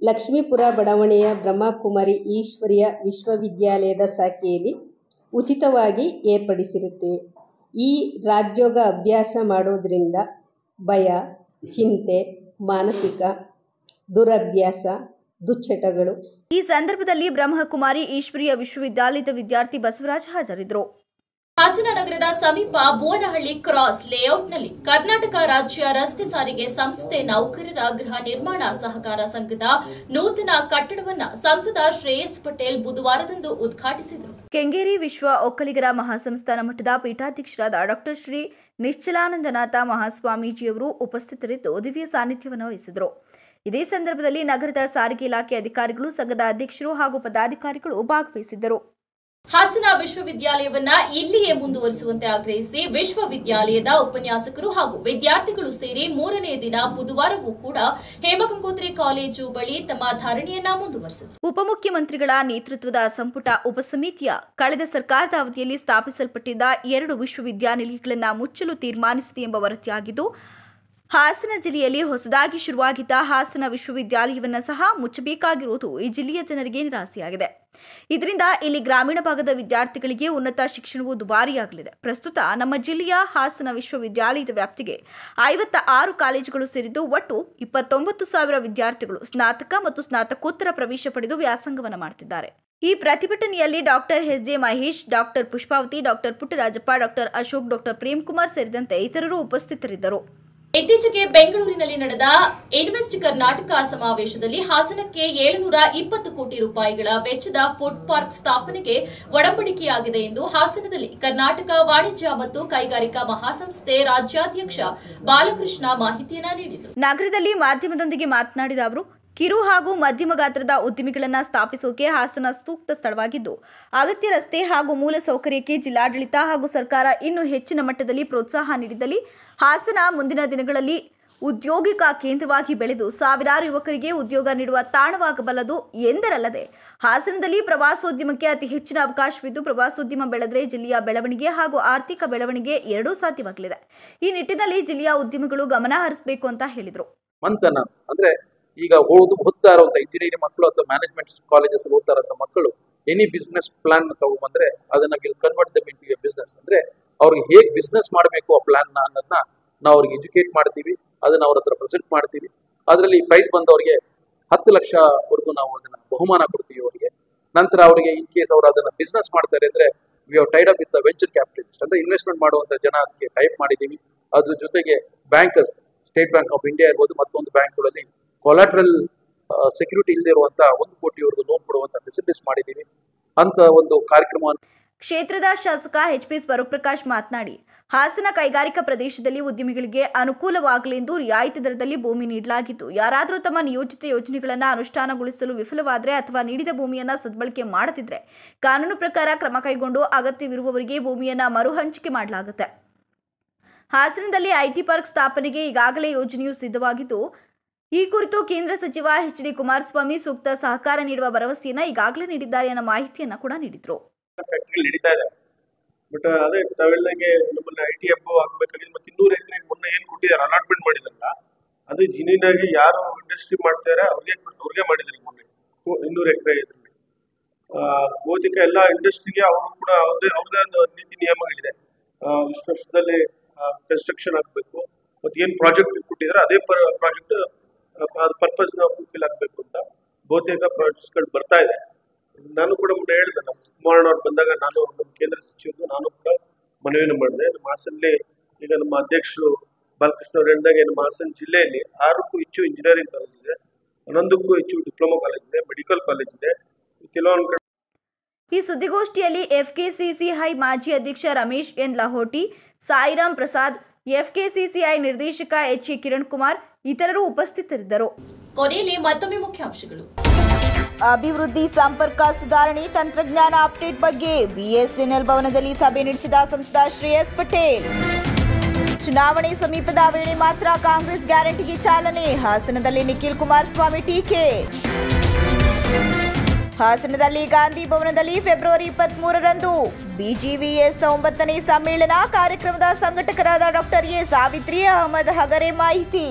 Speaker 6: ಲಕ್ಷ್ಮೀಪುರ ಬಡಾವಣೆಯ ಬ್ರಹ್ಮಕುಮಾರಿ ಈಶ್ವರಿಯ ವಿಶ್ವವಿದ್ಯಾಲಯದ ಶಾಖೆಯಲ್ಲಿ ಉಚಿತವಾಗಿ ಏರ್ಪಡಿಸಿರುತ್ತೇವೆ. ಈ ರಾಜಯೋಗ ಅಭ್ಯಾಸ ಮಾಡೋದ್ರಿಂದ ಭಯ, ಚಿಂತೆ, ಮಾನಸಿಕ ದುರಭ್ಯಾಸ, ದುಶ್ಚಟಗಳು.
Speaker 2: ಈ ಸಂದರ್ಭದಲ್ಲಿ ಬ್ರಹ್ಮಕುಮಾರಿ ಈಶ್ವರಿಯ ವಿಶ್ವವಿದ್ಯಾಲಯದ ವಿದ್ಯಾರ್ಥಿ ಬಸವರಾಜ್ ಹಾಜರಿದ್ದರು.
Speaker 1: ಹಾಸನ ನಗರದ ಸಮೀಪ ಬೋನಹಳ್ಳಿ ಕ್ರಾಸ್ ಲೇಔಟ್ನಲ್ಲಿ ಕರ್ನಾಟಕ ರಾಜ್ಯ ರಸ್ತೆ ಸಾರಿಗೆ ಸಂಸ್ಥೆ ನೌಕರರ ಗೃಹ ನಿರ್ಮಾಣ ಸಹಕಾರ ಸಂಘದ ನೂತನ ಕಟ್ಟಡವನ್ನು ಸಂಸದ ಶ್ರೇಯಸ್ ಪಟೇಲ್ ಬುಧವಾರದಂದು ಉದ್ಘಾಟಿಸಿದರು.
Speaker 2: ಕೆಂಗೇರಿ ವಿಶ್ವ ಒಕ್ಕಲಿಗರ ಮಹಾಸಂಸ್ಥಾನ ಮಠದ ಪೀಠಾಧ್ಯಕ್ಷರಾದ ಡಾಕ್ಟರ್ ಶ್ರೀ ನಿಶ್ಚಲಾನಂದನಾಥ ಮಹಾಸ್ವಾಮೀಜಿಯವರು ಉಪಸ್ಥಿತರಿದ್ದು ದಿವ್ಯ ಸಾನ್ನಿಧ್ಯವನ್ನು ವಹಿಸಿದರು. ಇದೇ ಸಂದರ್ಭದಲ್ಲಿ ನಗರದ ಸಾರಿಗೆ ಇಲಾಖೆ ಅಧಿಕಾರಿಗಳು, ಸಂಘದ ಅಧ್ಯಕ್ಷರು ಹಾಗೂ ಪದಾಧಿಕಾರಿಗಳು ಭಾಗವಹಿಸಿದ್ದರು.
Speaker 1: ಹಾಸನ ವಿಶ್ವವಿದ್ಯಾಲಯವನ್ನ ಇಲ್ಲಿಯೇ ಮುಂದುವರಿಸುವಂತೆ ಆಗ್ರಹಿಸಿ ವಿಶ್ವವಿದ್ಯಾಲಯದ ಉಪನ್ಯಾಸಕರು ಹಾಗೂ ವಿದ್ಯಾರ್ಥಿಗಳು ಸೇರಿ 3ನೇ ದಿನ ಬುಧವಾರವೂ ಕೂಡ ಹೇಮಗಂಗೋತ್ರಿ ಕಾಲೇಜು ಬಳಿ ತಮ್ಮ ಧರಣಿಯನ್ನ ಮುಂದುವರೆಸಿದರು.
Speaker 2: ಉಪಮುಖ್ಯಮಂತ್ರಿಗಳ ನೇತೃತ್ವದ ಸಂಪುಟ ಉಪಸಮಿತಿಯ ಕಳೆದ ಸರ್ಕಾರದ ಅವಧಿಯಲ್ಲಿ ಸ್ಥಾಪಿಸಲ್ಪಟ್ಟಿದ್ದ 2 ವಿಶ್ವವಿದ್ಯಾನಿಲಯಗಳನ್ನು ಮುಚ್ಚಲು ತೀರ್ಮಾನಿಸಿದೆ ಎಂಬ ವರದಿಯಾಗಿದ್ದು, ಹಾಸನ ಜಿಲ್ಲೆಯಲ್ಲಿ ಹೊಸದಾಗಿ ಶುರುವಾಗಿದ್ದ ಹಾಸನ ವಿಶ್ವವಿದ್ಯಾಲಯವನ್ನು ಸಹ ಮುಚ್ಚಬೇಕಾಗಿರುವುದು ಈ ಜಿಲ್ಲೆಯ ಜನರಿಗೆ ನಿರಾಸೆಯಾಗಿದೆ. ಇದರಿಂದ ಇಲ್ಲಿ ಗ್ರಾಮೀಣ ಭಾಗದ ವಿದ್ಯಾರ್ಥಿಗಳಿಗೆ ಉನ್ನತ ಶಿಕ್ಷಣವು ದುಬಾರಿಯಾಗಲಿದೆ. ಪ್ರಸ್ತುತ ನಮ್ಮ ಜಿಲ್ಲೆಯ ಹಾಸನ ವಿಶ್ವವಿದ್ಯಾಲಯದ ವ್ಯಾಪ್ತಿಗೆ 56 ಕಾಲೇಜುಗಳು ಸೇರಿದ್ದು ಒಟ್ಟು 29,000 ವಿದ್ಯಾರ್ಥಿಗಳು ಸ್ನಾತಕ ಮತ್ತು ಸ್ನಾತಕೋತ್ತರ ಪ್ರವೇಶ ಪಡೆದು ವ್ಯಾಸಂಗವನ್ನು ಮಾಡುತ್ತಿದ್ದಾರೆ. ಈ ಪ್ರತಿಭಟನೆಯಲ್ಲಿ doctor S J. Mahesh, doctor Pushpavathi, doctor Puttarajappa, doctor Ashok, doctor Premkumar ಸೇರಿದಂತೆ ಇತರರು ಉಪಸ್ಥಿತರಿದ್ದರು.
Speaker 1: ಇತ್ತೀಚೆಗೆ ಬೆಂಗಳೂರಿನಲ್ಲಿ ನಡೆದ ಇನ್ವೆಸ್ಟ್ ಕರ್ನಾಟಕ ಸಮಾವೇಶದಲ್ಲಿ ಹಾಸನಕ್ಕೆ 720 ಕೋಟಿ ರೂಪಾಯಿಗಳ ವೆಚ್ಚದ ಫುಡ್ ಪಾರ್ಕ್ ಸ್ಥಾಪನೆಗೆ ಒಡಂಬಡಿಕೆಯಾಗಿದೆ ಎಂದು ಹಾಸನದಲ್ಲಿ ಕರ್ನಾಟಕ ವಾಣಿಜ್ಯ ಮತ್ತು ಕೈಗಾರಿಕಾ ಮಹಾಸಂಸ್ಥೆ ರಾಜ್ಯಾಧ್ಯಕ್ಷ ಬಾಲಕೃಷ್ಣ ಮಾಹಿತಿಯನ್ನ ನೀಡಿದರು.
Speaker 2: ನಗರದಲ್ಲಿ ಮಾಧ್ಯಮದೊಂದಿಗೆ ಮಾತನಾಡಿದ ಅವರು, ಕಿರು ಹಾಗೂ ಮಧ್ಯಮ ಗಾತ್ರದ ಉದ್ದಿಮೆಗಳನ್ನು ಸ್ಥಾಪಿಸೋಕೆ ಹಾಸನ ಸೂಕ್ತ ಸ್ಥಳವಾಗಿದ್ದು, ಅಗತ್ಯ ರಸ್ತೆ ಹಾಗೂ ಮೂಲ ಸೌಕರ್ಯಕ್ಕೆ ಜಿಲ್ಲಾಡಳಿತ ಹಾಗೂ ಸರ್ಕಾರ ಇನ್ನೂ ಹೆಚ್ಚಿನ ಮಟ್ಟದಲ್ಲಿ ಪ್ರೋತ್ಸಾಹ ನೀಡಿದಲ್ಲಿ ಹಾಸನ ಮುಂದಿನ ದಿನಗಳಲ್ಲಿ ಉದ್ಯೋಗಿಕ ಕೇಂದ್ರವಾಗಿ ಬೆಳೆದು ಸಾವಿರಾರು ಯುವಕರಿಗೆ ಉದ್ಯೋಗ ನೀಡುವ ತಾಣವಾಗಬಲ್ಲದು ಎಂದರಲ್ಲದೆ, ಹಾಸನದಲ್ಲಿ ಪ್ರವಾಸೋದ್ಯಮಕ್ಕೆ ಅತಿ ಹೆಚ್ಚಿನ ಅವಕಾಶವಿದ್ದು, ಪ್ರವಾಸೋದ್ಯಮ ಬೆಳೆದರೆ ಜಿಲ್ಲೆಯ ಬೆಳವಣಿಗೆ ಹಾಗೂ ಆರ್ಥಿಕ ಬೆಳವಣಿಗೆ ಎರಡೂ ಸಾಧ್ಯವಾಗಲಿದೆ. ಈ ನಿಟ್ಟಿನಲ್ಲಿ ಜಿಲ್ಲೆಯ ಉದ್ಯಮಿಗಳು ಗಮನ ಹರಿಸಬೇಕು ಅಂತ ಹೇಳಿದರು.
Speaker 7: ಈಗ ಓದ್ತಾ ಇರುವಂತ ಇಂಜಿನಿಯರಿಂಗ್ ಮಕ್ಕಳು ಅಥವಾ ಮ್ಯಾನೇಜ್ಮೆಂಟ್ ಕಾಲೇಜಸ್ ಓದ್ತಾ ಇರುವಂತ ಮಕ್ಕಳು ಎನಿ ಬಿಸ್ನೆಸ್ ಪ್ಲಾನ್ ತಗೊಂಡ್ಬಂದ್ರೆ ಅದನ್ನ will convert them into A business. ಅಂದ್ರೆ ಅವ್ರಿಗೆ ಹೇಗೆ ಬಿಸ್ನೆಸ್ ಮಾಡಬೇಕು ಆ ಪ್ಲಾನ್ ಅನ್ನೋದನ್ನ ನಾವು ಅವ್ರಿಗೆ ಎಜುಕೇಟ್ ಮಾಡ್ತೀವಿ, ಅದನ್ನ ಅವ್ರ ಹತ್ರ ಪ್ರೆಸೆಂಟ್ ಮಾಡ್ತೀವಿ. ಅದರಲ್ಲಿ ಪ್ರೈಸ್ ಬಂದವರಿಗೆ 10 ಲಕ್ಷವರೆಗೂ ನಾವು ಅದನ್ನ ಬಹುಮಾನ ಕೊಡ್ತೀವಿ ಅವರಿಗೆ. ನಂತರ ಅವರಿಗೆ ಇನ್ ಕೇಸ್ ಅವರು ಅದನ್ನ ಬಿಸ್ನೆಸ್ ಮಾಡ್ತಾರೆ ಅಂದ್ರೆ we have Tide up with venture capitalist, ಅಂದ್ರೆ ಇನ್ವೆಸ್ಟ್ಮೆಂಟ್ ಮಾಡುವಂತ ಜನ ಅದಕ್ಕೆ ಟೈಪ್ ಮಾಡಿದ್ದೀವಿ. ಅದ್ರ ಜೊತೆಗೆ bankers, state bank of India ಇರ್ಬೋದು, ಮತ್ತೊಂದು ಬ್ಯಾಂಕ್ಗಳಲ್ಲಿ ಕೊಲಾಟ್ರಲ್ ಸೆಕ್ಯೂರಿಟಿ ಇಲ್ಲದೆ ಇರುವಂತ 1 ಕೋಟಿವರೆಗೂ ಲೋನ್ ಕೊಡುವಂತ ಫೆಸಿಲಿಟೀಸ್ ಮಾಡಿದ್ದೀವಿ ಅಂತ ಒಂದು ಕಾರ್ಯಕ್ರಮ.
Speaker 2: ಕ್ಷೇತ್ರದ ಶಾಸಕ ಎಚ್.ಪಿ. ಸ್ವರೂಪ್ರಕಾಶ್ ಮಾತನಾಡಿ, ಹಾಸನ ಕೈಗಾರಿಕಾ ಪ್ರದೇಶದಲ್ಲಿ ಉದ್ಯಮಿಗಳಿಗೆ ಅನುಕೂಲವಾಗಲೆಂದು ರಿಯಾಯಿತಿ ದರದಲ್ಲಿ ಭೂಮಿ ನೀಡಲಾಗಿದ್ದು, ಯಾರಾದರೂ ತಮ್ಮ ನಿಯೋಜಿತ ಯೋಜನೆಗಳನ್ನು ಅನುಷ್ಠಾನಗೊಳಿಸಲು ವಿಫಲವಾದರೆ ಅಥವಾ ನೀಡಿದ ಭೂಮಿಯನ್ನು ಸದ್ಬಳಕೆ ಮಾಡದಿದ್ದರೆ ಕಾನೂನು ಪ್ರಕಾರ ಕ್ರಮ ಕೈಗೊಂಡು ಅಗತ್ಯವಿರುವವರಿಗೆ ಭೂಮಿಯನ್ನು ಮರು ಹಂಚಿಕೆ ಮಾಡಲಾಗುತ್ತೆ. ಹಾಸನದಲ್ಲಿ ಐಟಿ ಪಾರ್ಕ್ ಸ್ಥಾಪನೆಗೆ ಈಗಾಗಲೇ ಯೋಜನೆಯು ಸಿದ್ಧವಾಗಿದ್ದು, ಈ ಕುರಿತು ಕೇಂದ್ರ ಸಚಿವ ಎಚ್.ಡಿ. ಕುಮಾರಸ್ವಾಮಿ ಸೂಕ್ತ ಸಹಕಾರ ನೀಡುವ ಭರವಸೆಯನ್ನ ಈಗಾಗಲೇ ನೀಡಿದ್ದಾರೆ ಅನ್ನೋ ಮಾಹಿತಿಯನ್ನ ಕೂಡ ನೀಡಿದ್ರು.
Speaker 8: ನಡೀತಾ ಇದೆ. ಬಟ್ ಅದೇ ತಾವೆಲ್ಲಗೆ ನಮ್ಮಲ್ಲಿ ಐಟಿ ಹಬ್ಬ ಆಗ್ಬೇಕಾಗಿ ಮತ್ತೆ 200 ಎಕರೆ ಮೊನ್ನೆ ಏನ್ ಕೊಟ್ಟಿದ್ದಾರೆ ಅಲಾಟ್ಮೆಂಟ್ ಮಾಡಿದ್ರಲ್ಲ, ಅದು ಜಿನಿನ್ ಆಗಿ ಯಾರು ಇಂಡಸ್ಟ್ರಿ ಮಾಡ್ತಾರೆ ಅವ್ರಿಗೆ ಮಾಡಿದ್ರಿ ಮೊನ್ನೆ 200 ಎಕರೆ ಇದ್ರಲ್ಲಿ. ಬಹುತೇಕ ಎಲ್ಲ ಇಂಡಸ್ಟ್ರಿಗೆ ಅವರು ಕೂಡ ಅವ್ರದೇ ಒಂದು ನೀತಿ ನಿಯಮಗಳಿದೆ. ಇಷ್ಟು ವರ್ಷದಲ್ಲಿ ಕನ್ಸ್ಟ್ರಕ್ಷನ್ ಆಗಬೇಕು, ಮತ್ತೆ ಏನ್ ಪ್ರಾಜೆಕ್ಟ್ ಕೊಟ್ಟಿದ್ದಾರೆ ಅದೇ ಪ್ರಾಜೆಕ್ಟ್ ಪರ್ಪಸ್ ಫುಲ್ಫಿಲ್ ಆಗಬೇಕು ಅಂತ ಬಹುತೇಕ ಪ್ರಾಜೆಕ್ಟ್ಸ್ಗಳು ಬರ್ತಾ ಇದೆ. ನಾನು ಕೂಡ ಮುಂದೆ ಹೇಳಿದೆ, ನಮ್ಮ ಕುಮಾರಣ್ಣ ಅವ್ರು ಬಂದಾಗ ನಾನು ನಮ್ಮ ಕೇಂದ್ರ ಸಚಿವರು ನಾನು ಕೂಡ ಮನವಿಯನ್ನು ಮಾಡಿದೆ. ನಮ್ಮ ಹಾಸನಲ್ಲಿ ಈಗ ನಮ್ಮ ಅಧ್ಯಕ್ಷರು ಬಾಲಕೃಷ್ಣ ಅವರು ಹೇಳಿದಾಗ ನಮ್ಮ ಹಾಸನ ಜಿಲ್ಲೆಯಲ್ಲಿ 6ಕ್ಕೂ ಹೆಚ್ಚು ಇಂಜಿನಿಯರಿಂಗ್ ಕಾಲೇಜ್ ಇದೆ, 11ಕ್ಕೂ ಹೆಚ್ಚು ಡಿಪ್ಲೊಮಾ ಕಾಲೇಜ್ ಇದೆ, ಮೆಡಿಕಲ್ ಕಾಲೇಜ್ ಇದೆ, ಕೆಲವೊಂದು
Speaker 2: ಈ ಸುದ್ದಿಗೋಷ್ಠಿಯಲ್ಲಿ ಎಫ್ಕೆಸಿಸಿಐ ಮಾಜಿ ಅಧ್ಯಕ್ಷ ರಮೇಶ್ ಎನ್ ಲಹೋಟಿ, ಸಾಯಿರಾಮ್ ಪ್ರಸಾದ್, ಎಫ್ಕೆಸಿಸಿಐ ನಿರ್ದೇಶಕ ಎಚ್.ಎ. ಕಿರಣ್ ಕುಮಾರ್ ಇತರರು ಉಪಸ್ಥಿತರಿದ್ದರು.
Speaker 1: ಕೊನೆಯಲ್ಲಿ ಮತ್ತೊಮ್ಮೆ ಮುಖ್ಯಾಂಶಗಳು.
Speaker 2: ಅಭಿವೃದ್ಧಿ, ಸಂಪರ್ಕ ಸುಧಾರಣೆ, ತಂತ್ರಜ್ಞಾನ ಅಪ್ಡೇಟ್ ಬಗ್ಗೆ ಬಿಎಸ್ಎನ್ಎಲ್ ಭವನದಲ್ಲಿ ಸಭೆ ನಡೆಸಿದ ಸಂಸದ ಶ್ರೇಯಸ್ ಪಟೇಲ್. ಚುನಾವಣೆ ಸಮೀಪದ ವೇಳೆ ಮಾತ್ರ ಕಾಂಗ್ರೆಸ್ ಗ್ಯಾರಂಟಿಗೆ ಚಾಲನೆ, ಹಾಸನದಲ್ಲಿ ನಿಖಿಲ್ ಕುಮಾರಸ್ವಾಮಿ ಟೀಕೆ. ಹಾಸನದಲ್ಲಿ ಗಾಂಧಿ ಭವನದಲ್ಲಿ ಫೆಬ್ರವರಿ 23ರಂದು ಬಿಜಿವಿಎಸ್ 9ನೇ ಸಮ್ಮೇಳನ. ಕಾರ್ಯಕ್ರಮದ ಸಂಘಟಕರಾದ ಡಾಕ್ಟರ್ ಎ. ಸಾವಿತ್ರಿ ಅಹಮದ್ ಹಗರೆ ಮಾಹಿತಿ.